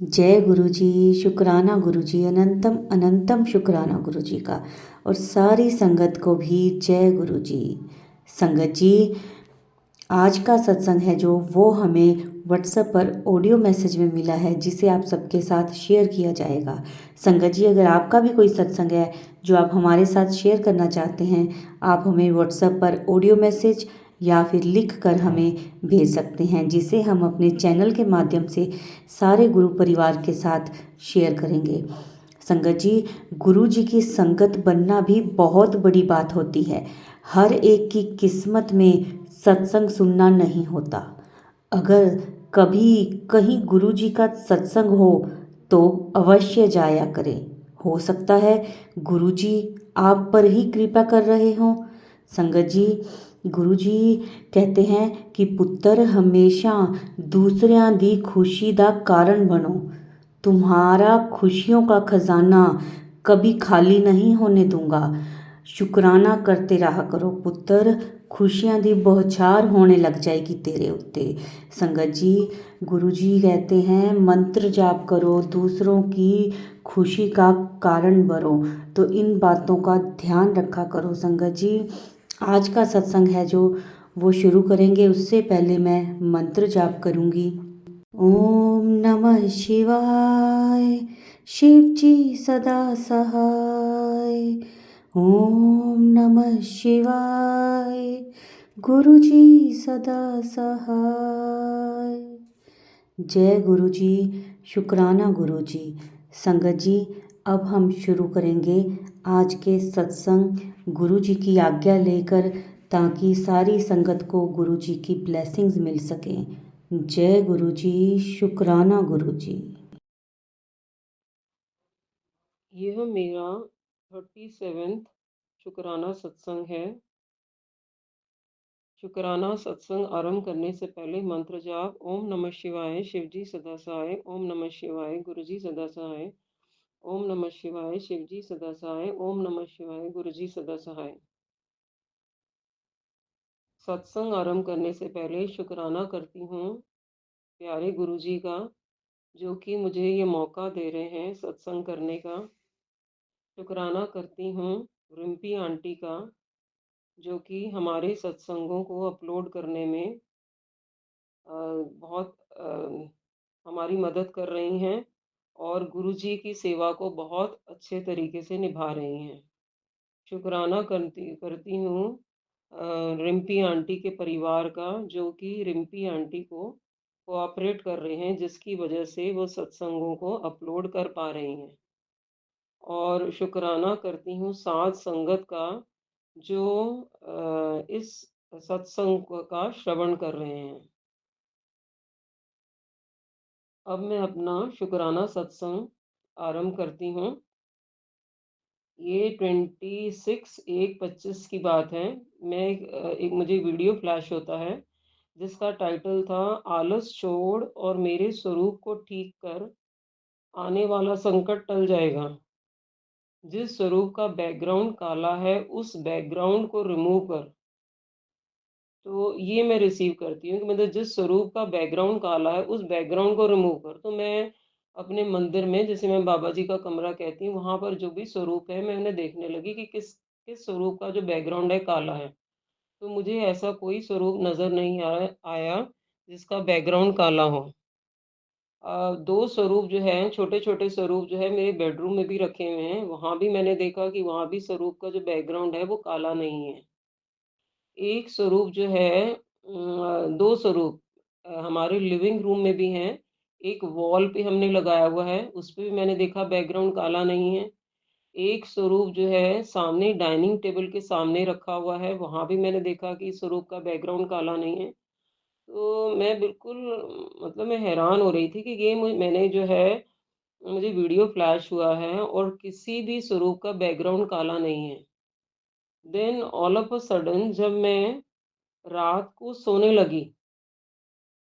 जय गुरु जी। शुक्राना गुरु जी, अनंतम अनंतम शुक्राना गुरु जी का। और सारी संगत को भी जय गुरु जी। संगत जी, आज का सत्संग है जो वो हमें व्हाट्सएप पर ऑडियो मैसेज में मिला है, जिसे आप सबके साथ शेयर किया जाएगा। संगत जी, अगर आपका भी कोई सत्संग है जो आप हमारे साथ शेयर करना चाहते हैं, आप हमें व्हाट्सएप पर ऑडियो मैसेज या फिर लिख कर हमें भेज सकते हैं, जिसे हम अपने चैनल के माध्यम से सारे गुरु परिवार के साथ शेयर करेंगे। संगत जी, गुरु जी की संगत बनना भी बहुत बड़ी बात होती है। हर एक की किस्मत में सत्संग सुनना नहीं होता। अगर कभी कहीं गुरु जी का सत्संग हो तो अवश्य जाया करें। हो सकता है गुरु जी आप पर ही कृपा कर रहे हों। संगत जी, गुरु जी कहते हैं कि पुत्र हमेशा दूसरिਆਂ ਦੀ खुशी ਦਾ कारण बनो। तुम्हारा खुशियों का खजाना कभी खाली नहीं होने दूंगा। शुक्राना करते रहा करो पुत्र, खुशियां दी बौछार होने लग जाएगी तेरे उत्ते। संगत जी, गुरु जी कहते हैं मंत्र जाप करो, दूसरों की खुशी का कारण बनो। तो इन बातों का ध्यान रखा करो। संगत जी, आज का सत्संग है जो वो शुरू करेंगे, उससे पहले मैं मंत्र जाप करूंगी। ओम नमः शिवाय। शिव जी सदा सहाय। ओम नमः शिवाय। गुरु जी सदा सहाय। जय गुरु जी। शुक्राना गुरु जी। संगत जी, अब हम शुरू करेंगे आज के सत्संग, गुरु जी की आज्ञा लेकर, ताकि सारी संगत को गुरु जी की ब्लेसिंग्स मिल सकें। जय गुरु जी। शुक्राना गुरु जी। यह मेरा 37वां शुक्राना सत्संग है। शुक्राना सत्संग आरंभ करने से पहले मंत्र जाप। ओम नमः शिवाय। शिव जी सदा सहाय। ओम नमः शिवाय। गुरु जी सदा सहाय। ओम नमः शिवाय। शिव जी सदा सहाय। ओम नमः शिवाय। गुरु जी सदा सहाय। सत्संग आरंभ करने से पहले शुक्राना करती हूँ प्यारे गुरु जी का, जो कि मुझे ये मौका दे रहे हैं सत्संग करने का। शुक्राना करती हूँ रिम्पी आंटी का, जो कि हमारे सत्संगों को अपलोड करने में बहुत हमारी मदद कर रही हैं और गुरु जी की सेवा को बहुत अच्छे तरीके से निभा रही हैं। शुक्राना करती करती हूँ रिम्पी आंटी के परिवार का, जो कि रिम्पी आंटी को कोऑपरेट कर रहे हैं, जिसकी वजह से वो सत्संगों को अपलोड कर पा रही हैं। और शुक्राना करती हूँ साथ संगत का, जो इस सत्संग का श्रवण कर रहे हैं। अब मैं अपना शुक्राना सत्संग आरंभ करती हूँ। ये 26/1/25 की बात है। मैं एक मुझे वीडियो फ्लैश होता है, जिसका टाइटल था आलस छोड़ और मेरे स्वरूप को ठीक कर, आने वाला संकट टल जाएगा। जिस स्वरूप का बैकग्राउंड काला है, उस बैकग्राउंड को रिमूव कर। तो ये मैं रिसीव करती हूँ कि मतलब जिस स्वरूप का बैकग्राउंड काला है, उस बैकग्राउंड को रिमूव कर। तो मैं अपने मंदिर में, जैसे मैं बाबा जी का कमरा कहती हूँ, वहां पर जो भी स्वरूप है, मैं उन्हें देखने लगी कि किस किस स्वरूप का जो बैकग्राउंड है काला है। तो मुझे ऐसा कोई स्वरूप नजर नहीं आया जिसका बैकग्राउंड काला हो। दो स्वरूप जो है, छोटे छोटे स्वरूप जो है, मेरे बेडरूम में भी रखे हुए हैं। वहां भी मैंने देखा कि वहां भी स्वरूप का जो बैकग्राउंड है वो काला नहीं है। एक स्वरूप जो है, दो स्वरूप हमारे लिविंग रूम में भी हैं। एक वॉल पे हमने लगाया हुआ है, उस पे भी मैंने देखा बैकग्राउंड काला नहीं है। एक स्वरूप जो है सामने डाइनिंग टेबल के सामने रखा हुआ है, वहां भी मैंने देखा कि स्वरूप का बैकग्राउंड काला नहीं है। तो मैं बिल्कुल मतलब मैं हैरान हो रही थी कि ये मैंने जो है, मुझे वीडियो फ्लैश हुआ है और किसी भी स्वरूप का बैकग्राउंड काला नहीं है। Then all of a sudden जब मैं रात को सोने लगी,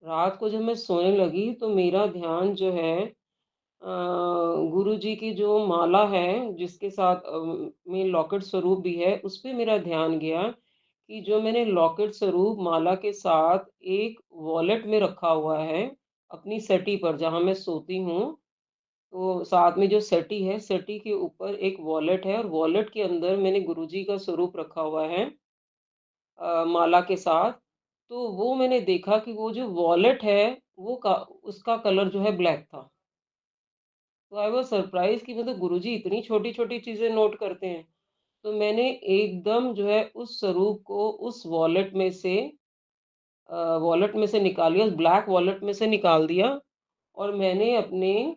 रात को जब मैं सोने लगी तो मेरा ध्यान जो है गुरु जी की जो माला है, जिसके साथ में लॉकेट स्वरूप भी है, उस पे मेरा ध्यान गया कि जो मैंने लॉकेट स्वरूप माला के साथ एक वॉलेट में रखा हुआ है अपनी सेटी पर जहाँ मैं सोती हूँ, तो साथ में जो सेटी है, सेटी के ऊपर एक वॉलेट है और वॉलेट के अंदर मैंने गुरुजी का स्वरूप रखा हुआ है माला के साथ। तो वो मैंने देखा कि वो जो वॉलेट है, वो का उसका कलर जो है ब्लैक था। तो आई वाज़ सरप्राइज़ कि मतलब गुरुजी इतनी छोटी-छोटी चीज़ें नोट करते हैं। तो मैंने एकदम जो है उस स्वरूप को उस वॉलेट में से निकाल लिया, उस ब्लैक वॉलेट में से निकाल दिया और मैंने अपने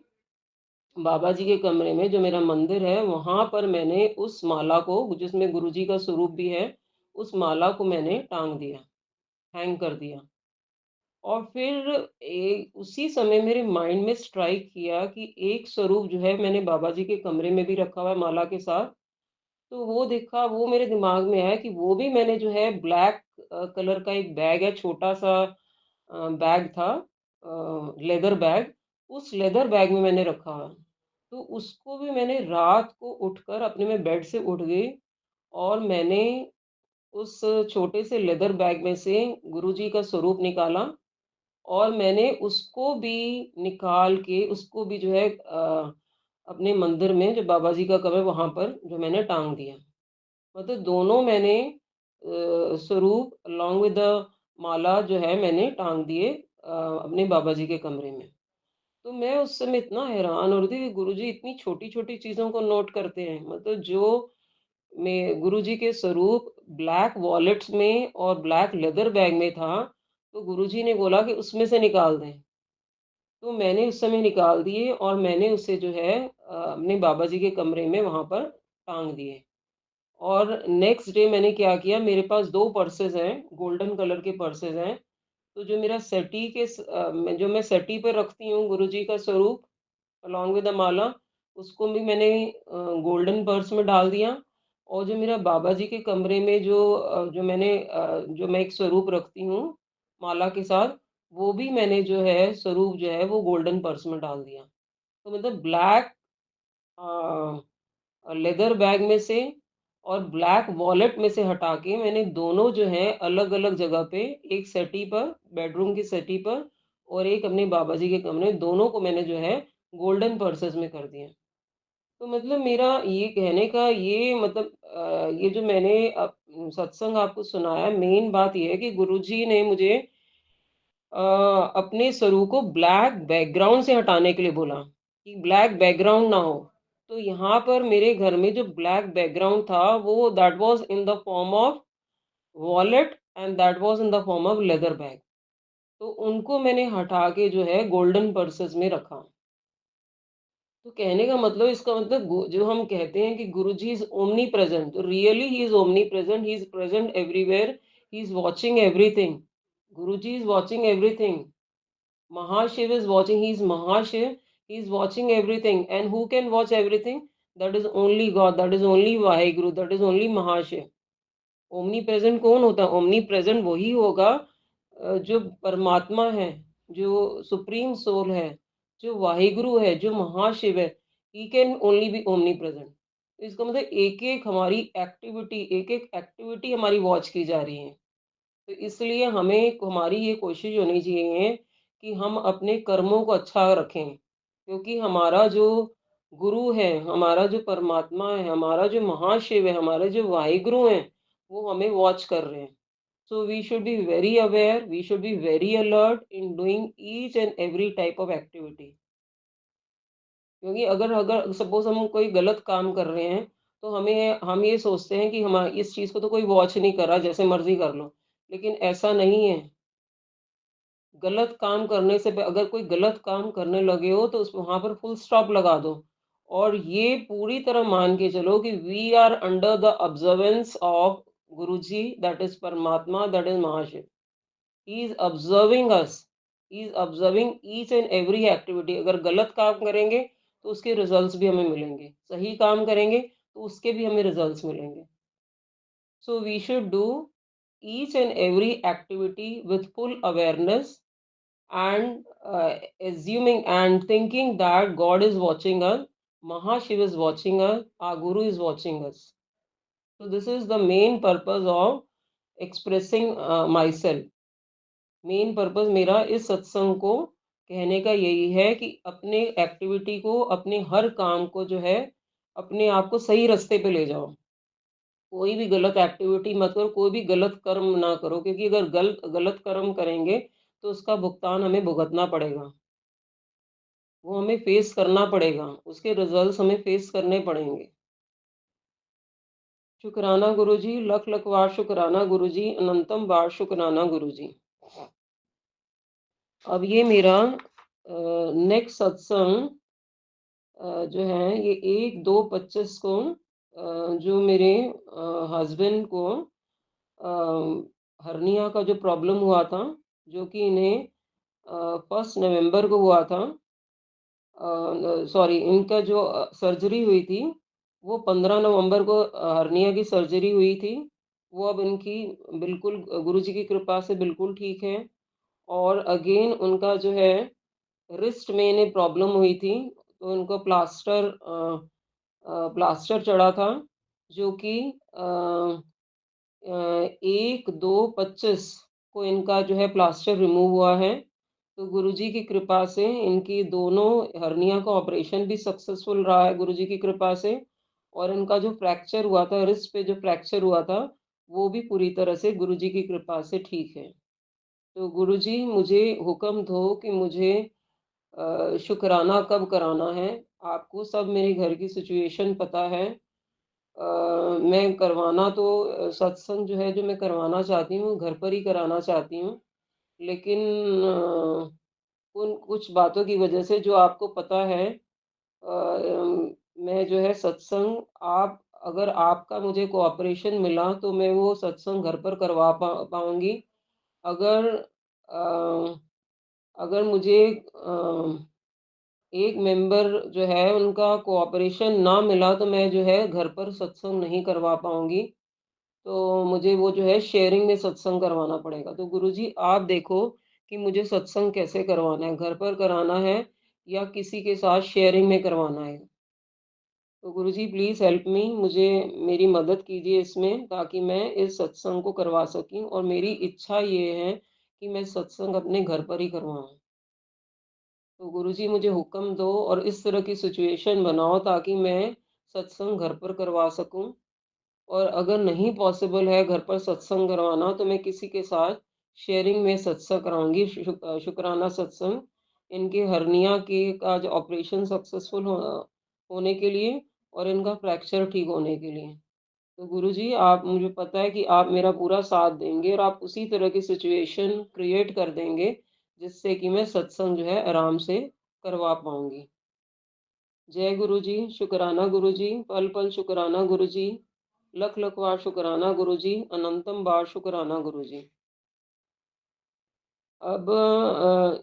बाबा जी के कमरे में जो मेरा मंदिर है, वहाँ पर मैंने उस माला को जिसमें गुरुजी का स्वरूप भी है, उस माला को मैंने टाँग दिया, हैंग कर दिया। और फिर उसी समय मेरे माइंड में स्ट्राइक किया कि एक स्वरूप जो है मैंने बाबा जी के कमरे में भी रखा हुआ है माला के साथ। तो वो देखा, वो मेरे दिमाग में आया कि वो भी मैंने जो है ब्लैक कलर का एक बैग है, छोटा-सा बैग था लेदर बैग, उस लेदर बैग में मैंने रखा है। तो उसको भी मैंने रात को उठकर अपने मैं बेड से उठ गई और मैंने उस छोटे से लेदर बैग में से गुरुजी का स्वरूप निकाला और मैंने उसको भी निकाल के उसको भी जो है अपने मंदिर में जो बाबा जी का कमरा है वहाँ पर जो मैंने टाँग दिया। मतलब दोनों मैंने स्वरूप अलोंग विद द माला जो है मैंने टाँग दिए अपने बाबा जी के कमरे में। तो मैं उस समय इतना हैरान हो रही थी कि गुरुजी इतनी छोटी-छोटी चीज़ों को नोट करते हैं। मतलब जो मैं गुरुजी के स्वरूप ब्लैक वॉलेट्स में और ब्लैक लेदर बैग में था, तो गुरुजी ने बोला कि उसमें से निकाल दें। तो मैंने उस समय निकाल दिए और मैंने उसे जो है अपने बाबा जी के कमरे में वहाँ पर टाँग दिए। और नेक्स्ट डे मैंने क्या किया, मेरे पास 2 पर्सेज़ हैं, गोल्डन कलर के पर्सेज़ हैं। तो जो मेरा जो मैं सेटी पे रखती हूँ गुरुजी का स्वरूप अलोंग विद द माला, उसको भी मैंने गोल्डन पर्स में डाल दिया और जो मेरा बाबा जी के कमरे में जो मैं एक स्वरूप रखती हूँ माला के साथ, वो भी मैंने जो है स्वरूप जो है वो गोल्डन पर्स में डाल दिया। तो मतलब ब्लैक लेदर बैग में से और ब्लैक वॉलेट में से हटा के मैंने दोनों जो हैं अलग-अलग जगह पे, एक सेटी पर, बेडरूम की सेटी पर और एक अपने बाबा जी के कमरे, दोनों को मैंने जो है गोल्डन पर्सेस में कर दिया। तो मतलब मेरा ये कहने का ये मतलब ये जो मैंने सत्संग आपको सुनाया, मेन बात ये है कि गुरुजी ने मुझे अ, अपने स्वरूप को ब्लैक बैकग्राउंड से हटाने के लिए बोला कि ब्लैक बैकग्राउंड ना हो। तो यहाँ पर मेरे घर में जो ब्लैक बैकग्राउंड था वो that was in the form of wallet and that was in the form of leather bag. तो उनको मैंने हटा के जो है गोल्डन पर्सेस में रखा। तो कहने का मतलब इसका मतलब जो हम कहते हैं कि गुरुजी इज़ ओमनी प्रेजेंट, तो really he is omni present, he is present everywhere, he is watching everything. Guruji is watching everything. Mahashiv is watching, he is Mahashiv, he is watching everything. And who can watch everything? That is only God, that is only Vaheguru, that is only Mahashiv. Omni present कौन होता है? Omni present वही होगा जो परमात्मा है, जो supreme soul है, जो वाहिगुरु है, जो महाशिव है। He can only be omnipresent. इसका मतलब एक एक एक्टिविटी हमारी वॉच की जा रही है। तो इसलिए हमारी ये कोशिश होनी चाहिए कि हम अपने कर्मों को अच्छा रखें, क्योंकि हमारा जो गुरु है, हमारा जो परमात्मा है, हमारा जो महाशिव है, हमारे जो वाहिगुरु हैं, वो हमें वॉच कर रहे हैं। So we should be very aware, we should be very alert in doing each and every type of activity. क्योंकि अगर अगर सपोज हम कोई गलत काम कर रहे हैं, तो हम ये सोचते हैं कि हम इस चीज को तो कोई वॉच नहीं कर रहा, जैसे मर्जी कर लो। लेकिन ऐसा नहीं है। गलत काम करने से अगर कोई गलत काम करने लगे हो तो उस वहां पर फुल स्टॉप लगा दो और ये पूरी तरह मान के चलो कि we are under the observance of Guruji, that is Paramatma, that is Mahashiv. He is observing us, he is observing each and every activity. अगर गलत काम करेंगे तो उसके रिजल्ट्स भी हमें मिलेंगे, सही काम करेंगे तो उसके भी हमें रिजल्ट्स मिलेंगे। So we should do each and every activity with full awareness and assuming and thinking that God is watching us, Mahashiv is watching us, our Guru is watching us. So this is the main purpose of expressing myself. Main purpose मेरा इस सत्संग को कहने का यही है कि अपने एक्टिविटी को, अपने हर काम को जो है, अपने आप को सही रास्ते पे ले जाओ। कोई भी गलत एक्टिविटी मत करो, कोई भी गलत कर्म ना करो, क्योंकि अगर गलत कर्म करेंगे, तो उसका भुगतान हमें भुगतना पड़ेगा। वो हमें फेस करना पड़ेगा, उसके रिजल्ट्स हमें फेस करने पड़ेंगे। शुक्राना गुरुजी, लख लख बार शुक्राना गुरुजी, अनंतम बार शुक्राना गुरुजी। अब ये मेरा नेक्स्ट सत्संग जो है ये 1/2/25 को जो मेरे हस्बैंड को हर्निया का जो प्रॉब्लम हुआ था, जो कि इन्हें 1 नवंबर को हुआ था, सॉरी, इनका जो सर्जरी हुई थी, वो 15 नवंबर को हर्निया की सर्जरी हुई थी। वो अब इनकी बिल्कुल गुरुजी की कृपा से बिल्कुल ठीक है। और अगेन उनका जो है रिस्ट में इन्हें प्रॉब्लम हुई थी, तो उनको प्लास्टर चढ़ा था, जो कि 1/2/25 को इनका जो है प्लास्टर रिमूव हुआ है। तो गुरुजी की कृपा से इनकी दोनों हर्निया का ऑपरेशन भी सक्सेसफुल रहा है गुरुजी की कृपा से। और इनका जो फ्रैक्चर हुआ था, रिस्ट पे जो फ्रैक्चर हुआ था, वो भी पूरी तरह से गुरुजी की कृपा से ठीक है। तो गुरुजी मुझे हुक्म दो कि मुझे शुक्राना कब कराना है। आपको सब मेरे घर की सिचुएशन पता है। मैं करवाना तो सत्संग जो है, जो मैं करवाना चाहती हूँ, घर पर ही कराना चाहती हूँ। लेकिन उन कुछ बातों की वजह से, जो आपको पता है, मैं जो है सत्संग, आप अगर आपका मुझे कोऑपरेशन मिला तो मैं वो सत्संग घर पर करवा पाऊंगी। अगर अगर मुझे एक मेंबर जो है उनका कोऑपरेशन ना मिला, तो मैं जो है घर पर सत्संग नहीं करवा पाऊंगी। तो मुझे वो जो है शेयरिंग में सत्संग करवाना पड़ेगा। तो गुरुजी आप देखो कि मुझे सत्संग कैसे करवाना है, घर पर कराना है या किसी के साथ शेयरिंग में करवाना है। तो गुरुजी प्लीज हेल्प मी, मुझे मेरी मदद कीजिए इसमें, ताकि मैं इस सत्संग को करवा सकूं। और मेरी इच्छा ये है कि मैं सत्संग अपने घर पर ही करवाऊं। तो गुरुजी मुझे हुक्म दो और इस तरह की सिचुएशन बनाओ, ताकि मैं सत्संग घर पर करवा सकूं। और अगर नहीं पॉसिबल है घर पर सत्संग करवाना, तो मैं किसी के साथ शेयरिंग में सत्संग कराऊंगी, शुक्राना सत्संग, इनके हर्निया के का जो ऑपरेशन सक्सेसफुल होने के लिए, और इनका फ्रैक्चर ठीक होने के लिए। तो गुरुजी आप, मुझे पता है कि आप मेरा पूरा साथ देंगे और आप उसी तरह की सिचुएशन क्रिएट कर देंगे, जिससे कि मैं सत्संग जो है आराम से करवा पाऊंगी। जय गुरुजी, शुक्राना गुरुजी, पल पल शुक्राना गुरुजी, लख लख बार शुक्राना गुरुजी, अनंतम बार शुक्राना गुरुजी। अब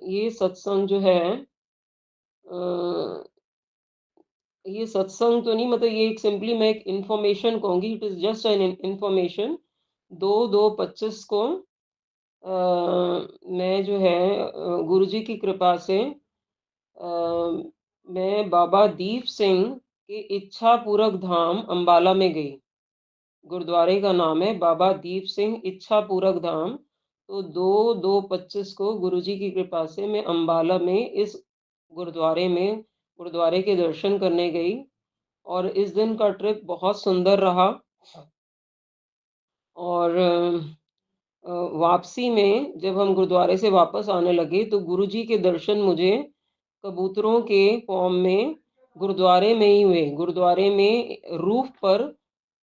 ये सत्संग जो है, ये सत्संग तो नहीं, मतलब ये एक सिंपली मैं एक इंफॉर्मेशन कहूंगी, it is just an information. 2/2/25 को मैं जो है गुरुजी की कृपा से मैं बाबा दीप सिंह के इच्छा पूरक धाम अंबाला में गई। गुरुद्वारे का नाम है बाबा दीप सिंह इच्छा पूरक धाम। तो 2/2/25 को गुरुजी की कृपा से मैं अंबाला में इस गुरुद्वारे में गुरुद्वारे के दर्शन करने गई। और इस दिन का ट्रिप बहुत सुंदर रहा। और वापसी में जब हम गुरुद्वारे से वापस आने लगे, तो गुरुजी के दर्शन मुझे कबूतरों के फॉर्म में गुरुद्वारे में ही हुए। गुरुद्वारे में रूफ पर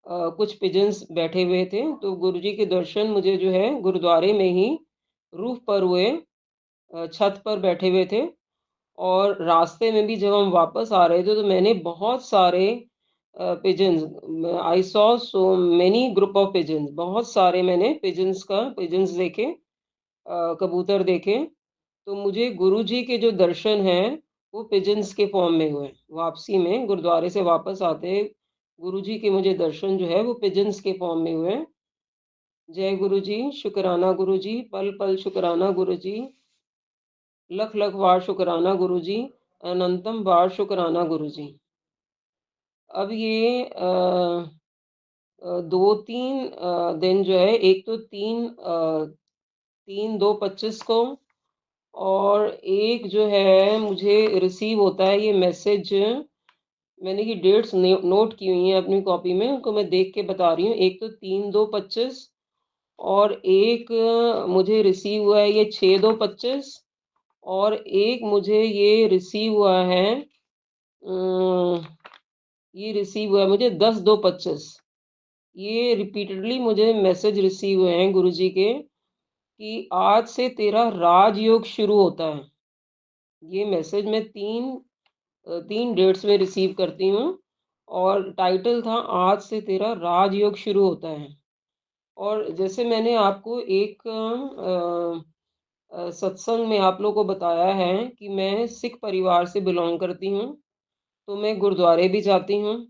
कुछ पिजन्स बैठे हुए थे, तो गुरुजी के दर्शन मुझे जो है गुरुद्वारे में ही रूफ पर हुए, छत पर बैठे हुए थे। और रास्ते में भी जब हम वापस आ रहे थे, तो मैंने बहुत सारे pigeons, I saw so many group of pigeons, बहुत सारे मैंने पिजन्स देखे, कबूतर देखे। तो मुझे गुरुजी के जो दर्शन हैं, वो पिजन्स के फॉर्म में हुए। वापसी में गुरुद्वारे से वापस आते गुरुजी के मुझे दर्शन जो है वो पिजन्स के फॉर्म में हुए। जय गुरुजी, शुक्राना गुरुजी, पल पल शुक्राना गुरुजी, लख लख बार शुक्राना गुरुजी, अनंतम बार शुक्राना गुरुजी। अब ये 2-3 दिन जो है, एक तो 3/2/25 को और एक जो है मुझे रिसीव होता है ये मैसेज, मैंने ये डेट्स नोट की हुई हैं अपनी कॉपी में, उनको मैं देख के बता रही हूँ। एक तो 3/2/25, और एक मुझे रिसीव हुआ है ये 6/2/25, और एक मुझे ये रिसीव हुआ है, ये रिसीव हुआ है मुझे 10/2/25। ये रिपीटेडली मुझे मैसेज रिसीव हुए हैं गुरुजी के कि आज से तेरा राजयोग शुरू होता है। ये मैसेज मैं 3 डेट्स में रिसीव करती हूँ, और टाइटल था आज से तेरा राजयोग शुरू होता है। और जैसे मैंने आपको एक सत्संग में आप लोगों को बताया है कि मैं सिख परिवार से बिलोंग करती हूँ, तो मैं गुरुद्वारे भी जाती हूँ।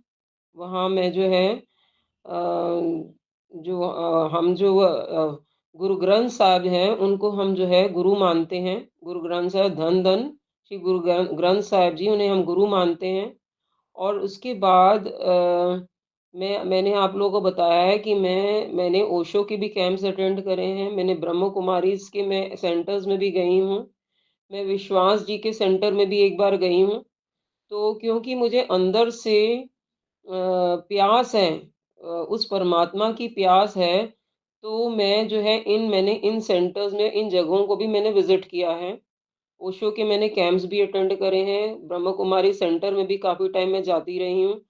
वहाँ मैं जो है हम जो गुरु ग्रंथ साहब हैं उनको हम जो है गुरु मानते हैं। गुरु ग्रंथ साहब धन धन श्री गुरु ग्रंथ साहब जी, उन्हें हम गुरु मानते हैं। और उसके बाद मैंने आप लोगों को बताया है कि मैंने ओशो के भी कैंप्स अटेंड करे हैं, मैंने ब्रह्म कुमारीज के मैं सेंटर्स में भी गई हूँ, मैं विश्वास जी के सेंटर में भी एक बार गई हूँ। तो क्योंकि मुझे अंदर से प्यास है, उस परमात्मा की प्यास है, तो मैं जो है मैंने इन सेंटर्स में इन जगहों को भी मैंने विजिट किया है। ओशो के मैंने कैंप्स भी अटेंड करे हैं, ब्रह्म कुमारी सेंटर में भी काफ़ी टाइम मैं जाती रही हूँ,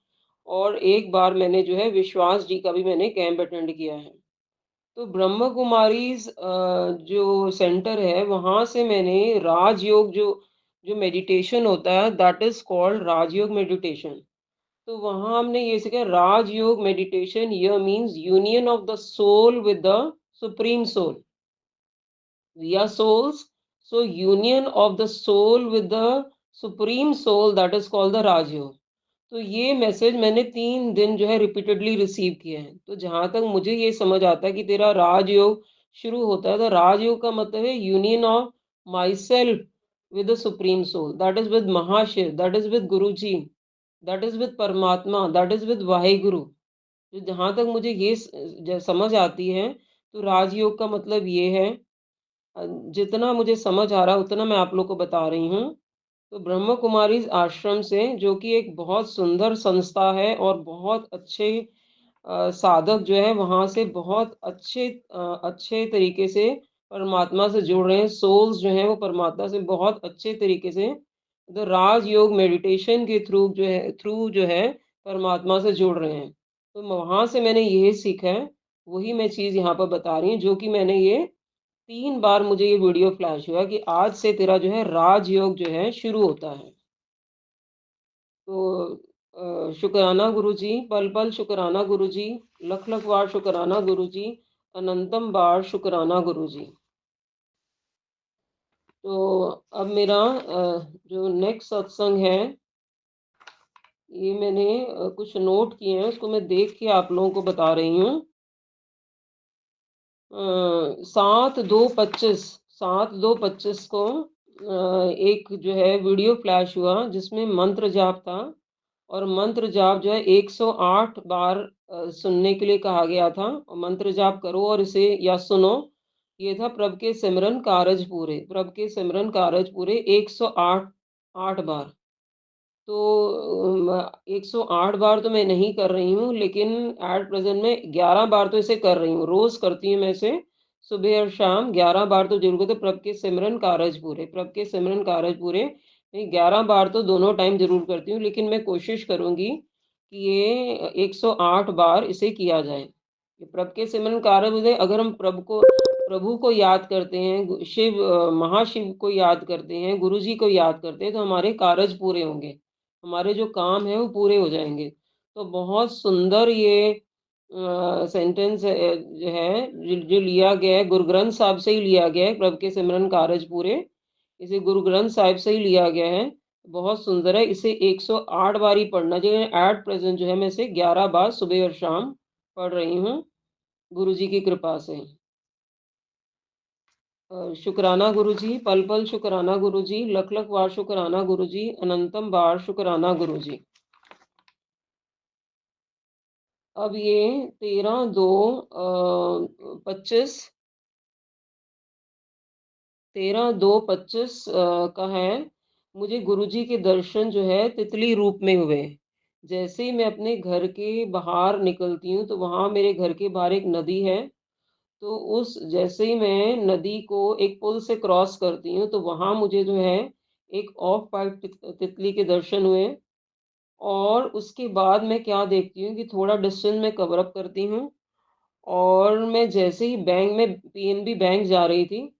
और एक बार मैंने जो है विश्वास जी का भी मैंने कैंप अटेंड किया है। तो ब्रह्म कुमारीज़ जो सेंटर है, वहाँ से मैंने राजयोग जो जो मेडिटेशन होता है, that is called Rajyoga meditation. तो वहाँ हमने ये सीखा, Rajyoga meditation here means union of the soul with the supreme soul. We are souls, so union of the soul with the supreme soul, that is called the Rajयोग। तो ये message मैंने 3 दिन जो है रिपीटेडली रिसीव किए हैं। तो जहां तक मुझे ये समझ आता है कि तेरा राजयोग शुरू होता है, तो राजयोग का मतलब है union of myself with the supreme soul, that is with Mahashiv, that is with guru ji, that is with paramatma, that is with Waheguru. तो जहां तक मुझे ये समझ आती है, तो राजयोग का मतलब ये है। जितना मुझे समझ आ रहा है उतना मैं आप लोग को बता रही हूँ। तो ब्रह्म कुमारीज आश्रम से, जो कि एक बहुत सुंदर संस्था है, और बहुत अच्छे साधक जो है वहाँ से बहुत अच्छे तरीके से परमात्मा से जुड़ रहे हैं। सोल्स जो हैं वो परमात्मा से बहुत अच्छे तरीके से द राजयोग मेडिटेशन के थ्रू जो है परमात्मा से जुड़ रहे हैं। तो वहाँ से मैंने ये सीखा है, वही मैं चीज़ यहाँ पर बता रही हूँ, जो कि मैंने ये 3 बार मुझे ये वीडियो फ्लैश हुआ कि आज से तेरा जो है राजयोग जो है शुरू होता है। तो शुक्राना गुरुजी, पल पल शुक्राना गुरुजी, लख लख बार शुक्राना गुरुजी, अनंतम बार शुक्राना गुरुजी। तो अब मेरा जो नेक्स्ट सत्संग है, ये मैंने कुछ नोट किए हैं, उसको मैं देख के आप लोगों को बता रही हूँ। 7/2/25 को एक जो है वीडियो फ्लैश हुआ जिसमें मंत्र जाप था, और मंत्र जाप जो है 108 बार सुनने के लिए कहा गया था, और मंत्र जाप करो और इसे या सुनो। ये था प्रभ के सिमरन कारज पूरे, प्रभ के सिमरन कारज पूरे 108 8 बार। तो 108 बार तो मैं नहीं कर रही हूँ, लेकिन एट प्रेजेंट में 11 बार तो इसे कर रही हूँ, रोज करती हूँ मैं इसे, सुबह और शाम 11 बार तो जरूर करते, प्रभ के सिमरन कारज पूरे, प्रभ के सिमरन कारज पूरे। मैं 11 बार तो दोनों टाइम जरूर करती हूँ, लेकिन मैं कोशिश करूंगी कि ये 108 बार इसे किया जाए। ये प्रभ के सिमरन कारज पूरे, अगर हम प्रभु को याद करते हैं, महाशिव को याद करते हैं, गुरु जी को याद करते हैं, तो हमारे कारज पूरे होंगे, हमारे जो काम है वो पूरे हो जाएंगे। तो बहुत सुंदर ये सेंटेंस जो है, जो लिया गया है गुरु ग्रंथ साहब से ही लिया गया है, प्रभु के सिमरन कारज पूरे, इसे गुरु ग्रंथ साहब से ही लिया गया है। बहुत सुंदर है, इसे 108 बार ही पढ़ना चाहिए। एट प्रेजेंट जो है मैं इसे 11 बार सुबह और शाम पढ़ रही हूँ, गुरु जी की कृपा से। शुक्राना गुरु जी, पल पल शुक्राना गुरु जी, लख लख बार शुक्राना गुरु जी, अनंतम बार शुक्राना गुरु जी। अब ये 13/2/25 13/2/25 का है। मुझे गुरुजी के दर्शन जो है तितली रूप में हुए। जैसे ही मैं अपने घर के बाहर निकलती हूँ, तो वहाँ मेरे घर के बाहर एक नदी है। तो उस जैसे ही मैं नदी को एक पुल से क्रॉस करती हूँ, तो वहाँ मुझे जो है एक ऑफ व्हाइट तितली के दर्शन हुए। और उसके बाद मैं क्या देखती हूँ कि थोड़ा डिस्टेंस मैं कवर अप करती हूँ, और मैं जैसे ही बैंक में पीएनबी बैंक जा रही थी,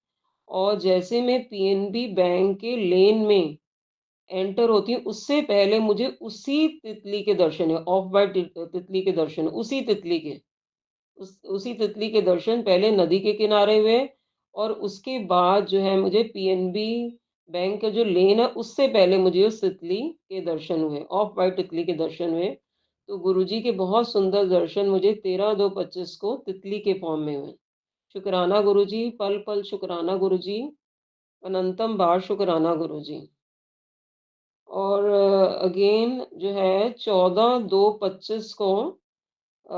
और जैसे मैं पीएनबी बैंक के लेन में एंटर होती हूँ, उससे पहले मुझे उसी तितली के दर्शन हुए, ऑफ व्हाइट तितली के दर्शन, उसी तितली के। उसी तितली के दर्शन पहले नदी के किनारे हुए, और उसके बाद जो है मुझे पीएनबी बैंक का जो लेन है, उससे पहले मुझे उस तितली के दर्शन हुए, ऑफ व्हाइट तितली के दर्शन हुए। तो गुरुजी के बहुत सुंदर दर्शन मुझे 13/2/25 को तितली के फॉर्म में हुए। शुक्राना गुरुजी, पल पल शुक्राना गुरुजी, अनंतम बार शुक्राना गुरुजी। और अगेन जो है 14/2/25 को अ,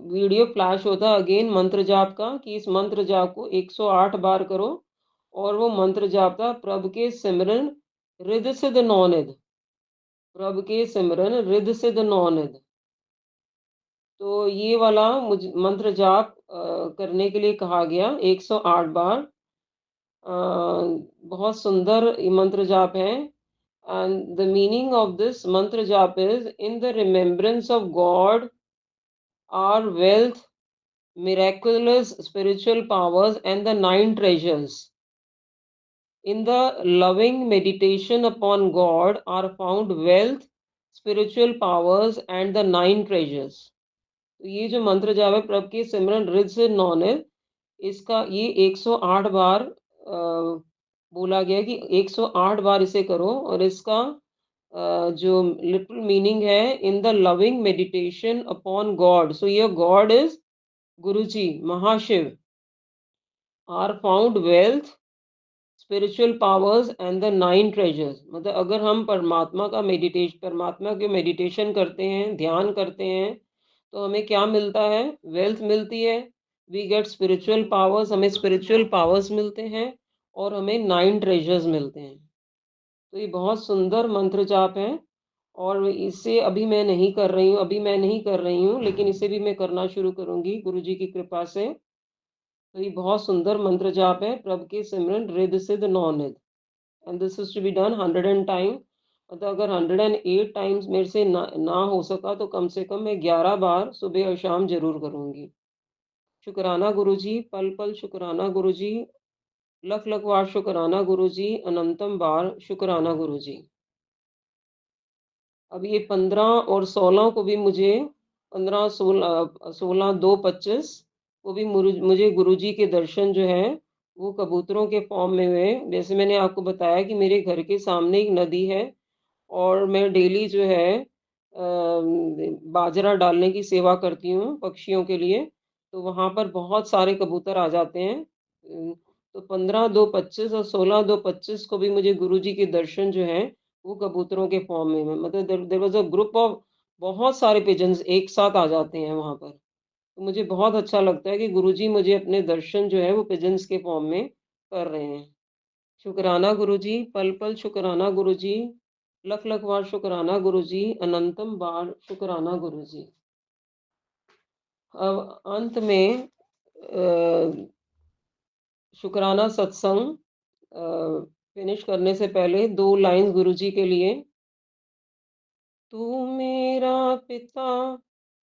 वीडियो फ्लैश होता है अगेन मंत्र जाप का, कि इस मंत्र जाप को 108 बार करो। और वो मंत्र जाप था, प्रभु के सिमरन रिद सिद नौनिध, प्रभु के सिमरन रिद सिद नौनिध। तो ये वाला मुझे मंत्र जाप करने के लिए कहा गया 108 बार। बहुत सुंदर ये मंत्र जाप है। And the meaning of this mantra jaap is, in the remembrance of God are wealth, miraculous spiritual powers, and the nine treasures. In the loving meditation upon God are found wealth, spiritual powers, and the nine treasures. तो ये जो मंत्र जाप है, प्रभु के सिमरन rhythm से नौनिध, इसका ये 108 बार बोला गया कि 108 बार इसे करो। और इसका जो लिटिल मीनिंग है, in the loving meditation upon God, so ये God is Guruji, Mahashiv, are found wealth, spiritual powers, and the nine treasures. मतलब अगर हम परमात्मा के मेडिटेशन करते हैं, ध्यान करते हैं, तो हमें क्या मिलता है? वेल्थ मिलती है, वी गेट स्पिरिचुअल पावर्स, हमें स्पिरिचुअल पावर्स मिलते हैं, और हमें नाइन ट्रेजर्स मिलते हैं। तो ये बहुत सुंदर मंत्र जाप है। और इसे अभी मैं नहीं कर रही हूँ, लेकिन इसे भी मैं करना शुरू करूंगी गुरु जी की कृपा से। तो ये बहुत सुंदर मंत्र जाप है, प्रभु के सिमरन रिद सिद्ध नौनिध। And this is to be done 100 time. मतलब अगर 108 टाइम्स मेरे से ना हो सका, तो कम से कम मैं 11 बार सुबह और शाम जरूर करूंगी। शुक्राना गुरुजी, पल पल शुक्राना गुरुजी, लख लख बार शुक्राना गुरुजी, अनंतम बार शुक्राना गुरुजी। अब ये 15 और 16 को भी मुझे 16/2/25 को भी मुझे गुरुजी के दर्शन जो है वो कबूतरों के फॉर्म में हुए। जैसे मैंने आपको बताया कि मेरे घर के सामने एक नदी है, और मैं डेली जो है बाजरा डालने की सेवा करती हूँ पक्षियों के लिए। तो वहाँ पर बहुत सारे कबूतर आ जाते हैं। तो 15/2/25 और 16/2/25 को भी मुझे गुरुजी के दर्शन जो हैं वो कबूतरों के फॉर्म में, मतलब there was a group of, बहुत सारे पिजन्स एक साथ आ जाते हैं वहाँ पर। तो मुझे बहुत अच्छा लगता है कि गुरुजी मुझे अपने दर्शन जो है वो पिजन्स के फॉर्म में कर रहे हैं। शुक्राना गुरुजी, पल पल शुक्राना गुरुजी, लख लख बार शुक्राना गुरुजी, अनंतम बार शुक्राना गुरुजी। अब अंत में शुक्राना सत्संग फिनिश करने से पहले 2 लाइन्स गुरुजी के लिए। तू मेरा पिता,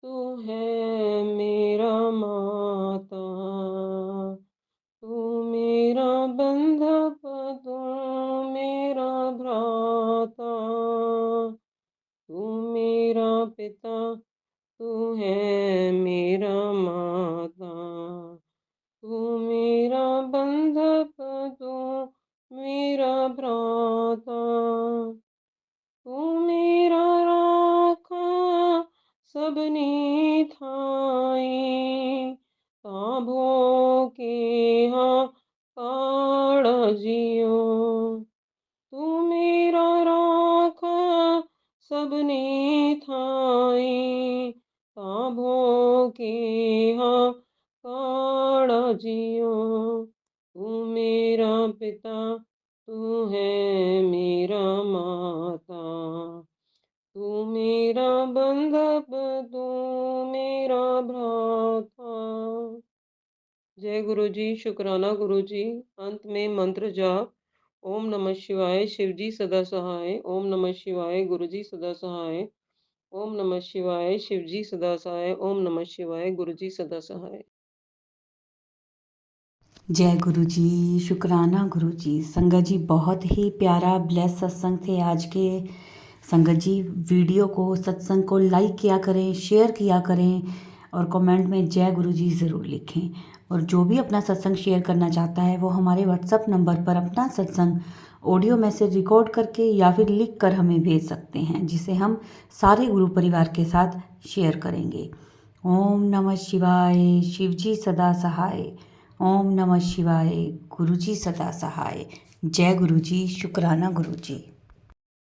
तू है मेरा माता, तू मेरा बंधप, तू मेरा भ्राता, तू मेरा पिता, तू है मेरा माता, तू मेरा बंधप, तू मेरा भ्राता, तू मेरा राखा सबने थाई, ताभो के हाँ काड़ जियो, तू मेरा राखा सबने थाई, ताभो के हाँ काड़ जियो, तू मेरा पिता, तू है मेरा माता, तू मेरा बंधप, तू मेरा भ्राता। जय गुरु जी, शुक्राना गुरु जी। अंत में मंत्र जाप। ओम नमः शिवाय, शिव जी सदा सहाय। ओम नमः शिवाय, गुरु जी सदा सहाय। ओम नमः शिवाय, शिव जी सदा सहाय। ओम नमः शिवाय, गुरु जी सदा सहाय। जय गुरु जी, शुक्राना गुरु जी। संगत जी, बहुत ही प्यारा ब्लेस सत्संग थे आज के। संगत जी, वीडियो को, सत्संग को लाइक किया करें, शेयर किया करें और कमेंट में जय गुरु जी ज़रूर लिखें। और जो भी अपना सत्संग शेयर करना चाहता है वो हमारे व्हाट्सएप नंबर पर अपना सत्संग ऑडियो मैसेज रिकॉर्ड करके या फिर लिख कर हमें भेज सकते हैं, जिसे हम सारे गुरु परिवार के साथ शेयर करेंगे। ओम नमः शिवाय, शिव जी सदा सहाय। ओम नमः शिवाय, गुरु जी सदा सहाय। जय गुरु जी, शुक्राना गुरु जी।